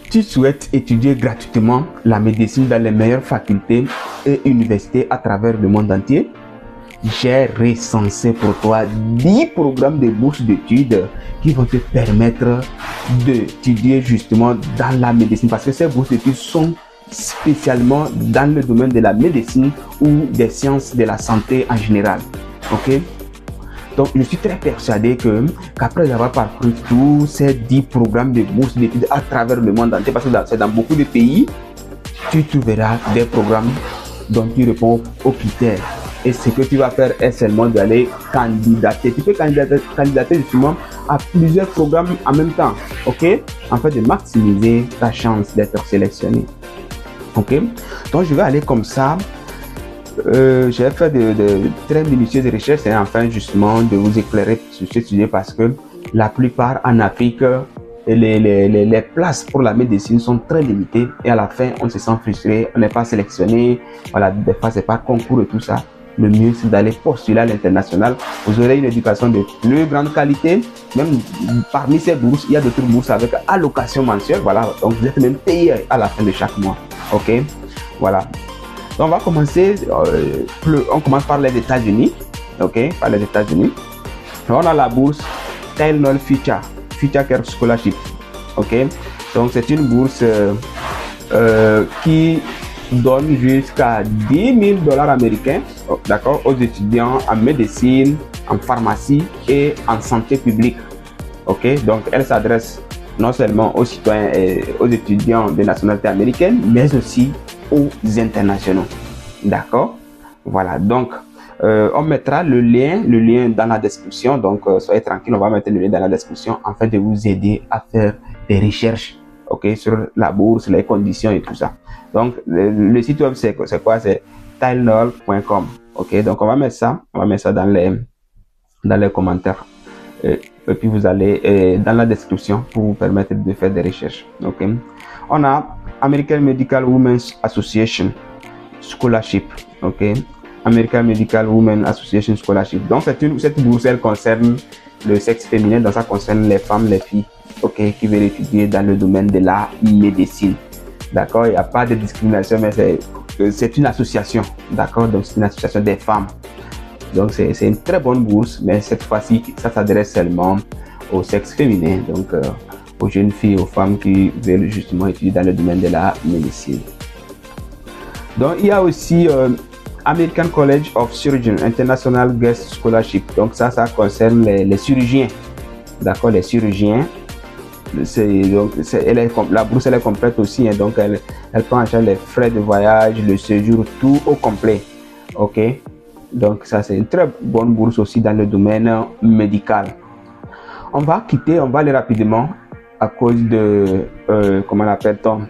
tu souhaites étudier gratuitement la médecine dans les meilleures facultés et universités à travers le monde entier, j'ai recensé pour toi 10 programmes de bourse d'études qui vont te permettre d'étudier justement dans la médecine, parce que ces bourses d'études sont spécialement dans le domaine de la médecine ou des sciences de la santé en général. Ok? Donc, je suis très persuadé qu'après avoir parcouru tous ces 10 programmes de bourse d'études à travers le monde entier, parce que c'est dans beaucoup de pays, tu trouveras des programmes dont tu réponds aux critères. Et ce que tu vas faire est seulement d'aller candidater. Tu peux candidater justement à plusieurs programmes en même temps, ok? En fait, de maximiser ta chance d'être sélectionné. Ok? Donc, je vais aller comme ça. J'ai fait de très minutieuses recherches et enfin justement de vous éclairer sur ce sujet, parce que la plupart en Afrique, les places pour la médecine sont très limitées et à la fin on se sent frustré, on n'est pas sélectionné. Voilà, des fois c'est par concours et tout ça. Le mieux c'est d'aller postuler à l'international. Vous aurez une éducation de plus grande qualité. Même parmi ces bourses, il y a d'autres bourses avec allocation mensuelle. Voilà, donc vous êtes même payé à la fin de chaque mois. Ok, voilà. Donc on va commencer, on commence par les États-Unis, ok, par les États-Unis. On a la bourse Tylenol Future Care Scholarship, ok. Donc c'est une bourse qui donne jusqu'à $10,000 américains, d'accord, aux étudiants en médecine, en pharmacie et en santé publique, ok. Donc elle s'adresse non seulement aux citoyens et aux étudiants de nationalité américaine, mais aussi aux internationaux, d'accord. Voilà, donc on mettra le lien dans la description, donc soyez tranquille, on va mettre le lien dans la description afin de vous aider à faire des recherches, ok, sur la bourse, les conditions et tout ça. Donc le site web c'est quoi? C'est Tylenol.com, ok. Donc on va mettre ça dans les commentaires et puis vous allez dans la description pour vous permettre de faire des recherches, ok. On a American Medical Women's Association Scholarship, ok. American Medical Women Association Scholarship. Donc cette bourse, elle concerne le sexe féminin, donc ça concerne les femmes, les filles, ok, qui veulent étudier dans le domaine de la médecine, d'accord. Il n'y a pas de discrimination, mais c'est une association, d'accord. Donc c'est une association des femmes. Donc c'est une très bonne bourse, mais cette fois-ci, ça s'adresse seulement au sexe féminin, donc aux jeunes filles, aux femmes qui veulent justement étudier dans le domaine de la médecine. Donc il y a aussi American College of Surgeons International Guest Scholarship. Donc ça concerne les chirurgiens, d'accord, les chirurgiens. La bourse elle est complète aussi, hein, donc elle prend en charge les frais de voyage, le séjour, tout au complet, ok. Donc ça c'est une très bonne bourse aussi dans le domaine médical. On va aller rapidement à cause de comment l'appelle-t-on,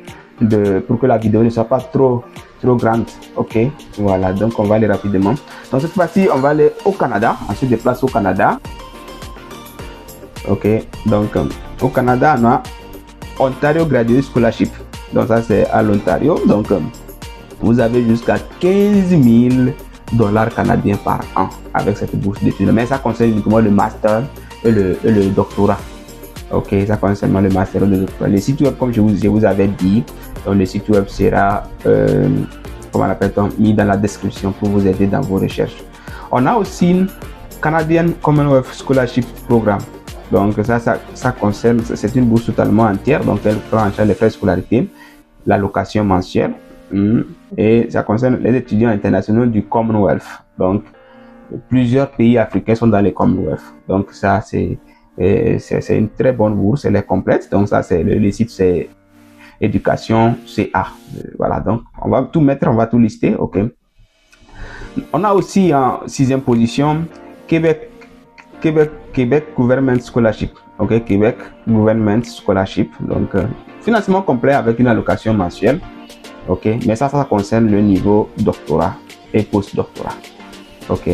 pour que la vidéo ne soit pas trop grande, ok. Voilà, donc on va aller rapidement. Donc cette fois-ci on va aller au Canada, on se déplace au Canada, ok. Donc au Canada on a Ontario Graduate Scholarship, donc ça c'est à l'Ontario. Donc vous avez jusqu'à $15,000 canadiens par an avec cette bourse d'études, mais ça concerne uniquement le master et le doctorat, ok. Ça concerne seulement le master et le doctorat. Le site web, comme je vous avais dit, donc le site web sera comment l'appelle-t-on, mis dans la description pour vous aider dans vos recherches. On a aussi Canadian Commonwealth Scholarship Program. Donc ça concerne, c'est une bourse totalement entière, donc elle prend en charge les frais de scolarité, l'allocation mensuelle, et ça concerne les étudiants internationaux du Commonwealth. Donc plusieurs pays africains sont dans les Commonwealth. Donc ça c'est une très bonne bourse, elle est complète. Donc ça c'est le site, c'est éducation CA. Voilà, donc on va tout mettre, on va tout lister, ok. On a aussi en 6e position Québec Government Scholarship, ok. Québec Government Scholarship, donc financement complet avec une allocation mensuelle, ok. Mais ça concerne le niveau doctorat et post-doctorat, ok.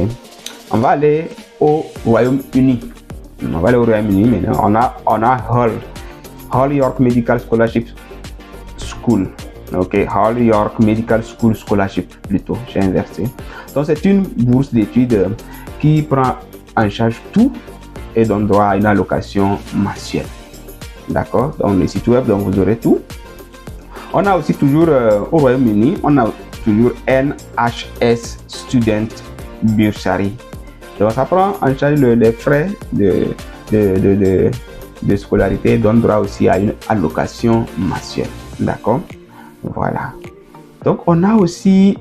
On va aller au Royaume-Uni. Maintenant on a Hull York Medical Scholarship School, ok. Hull York Medical School Scholarship, plutôt, j'ai inversé. Donc c'est une bourse d'études qui prend en charge tout et donne droit à une allocation mensuelle, d'accord. Donc le site web, donc vous aurez tout, On a aussi toujours au Royaume-Uni, on a toujours NHS Student Bursary. Donc ça prend en charge les frais de scolarité, donne droit aussi à une allocation mensuelle. D'accord? Voilà. Donc on a aussi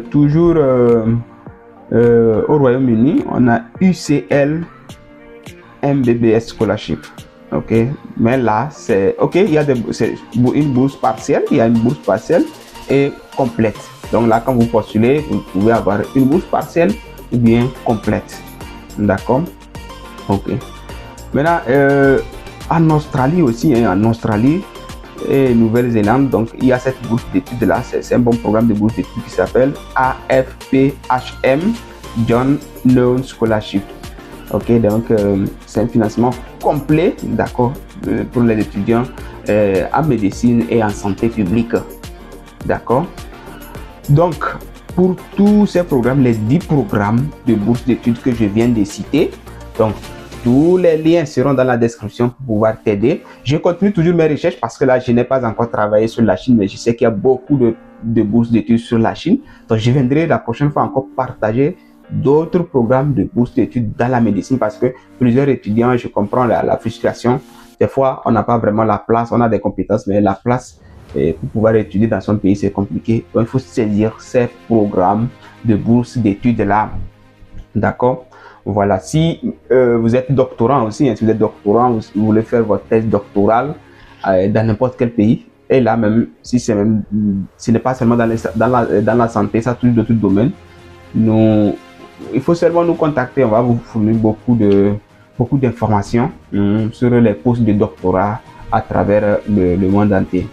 toujours au Royaume-Uni, on a UCL MBBS Scholarship. Ok, mais là c'est ok, il y a une bourse partielle, il y a une bourse partielle et complète. Donc là, quand vous postulez, vous pouvez avoir une bourse partielle ou bien complète. D'accord? Ok. Maintenant, en Australie aussi, en Australie et Nouvelle-Zélande, donc il y a cette bourse d'études là, c'est un bon programme de bourse d'études qui s'appelle AFPHM John Loan Scholarship. Ok, donc c'est un financement complet, d'accord, pour les étudiants en médecine et en santé publique. D'accord? Donc, pour tous ces programmes, les 10 programmes de bourse d'études que je viens de citer, donc tous les liens seront dans la description pour pouvoir t'aider. Je continue toujours mes recherches parce que là, je n'ai pas encore travaillé sur la Chine, mais je sais qu'il y a beaucoup de bourses d'études sur la Chine. Donc, je viendrai la prochaine fois encore partager d'autres programmes de bourse d'études dans la médecine parce que plusieurs étudiants, je comprends la frustration. Des fois, on n'a pas vraiment la place, on a des compétences, mais la place pour pouvoir étudier dans son pays, c'est compliqué. Donc, il faut saisir ces programmes de bourse d'études là. D'accord? Voilà. Si vous êtes doctorant aussi, hein, si vous êtes doctorant, vous voulez faire votre thèse doctorale dans n'importe quel pays, et là même, si c'est même, ce n'est pas seulement dans la santé, ça touche d'autres domaines. Il faut seulement nous contacter, on va vous fournir beaucoup d'informations sur les postes de doctorat à travers le monde entier.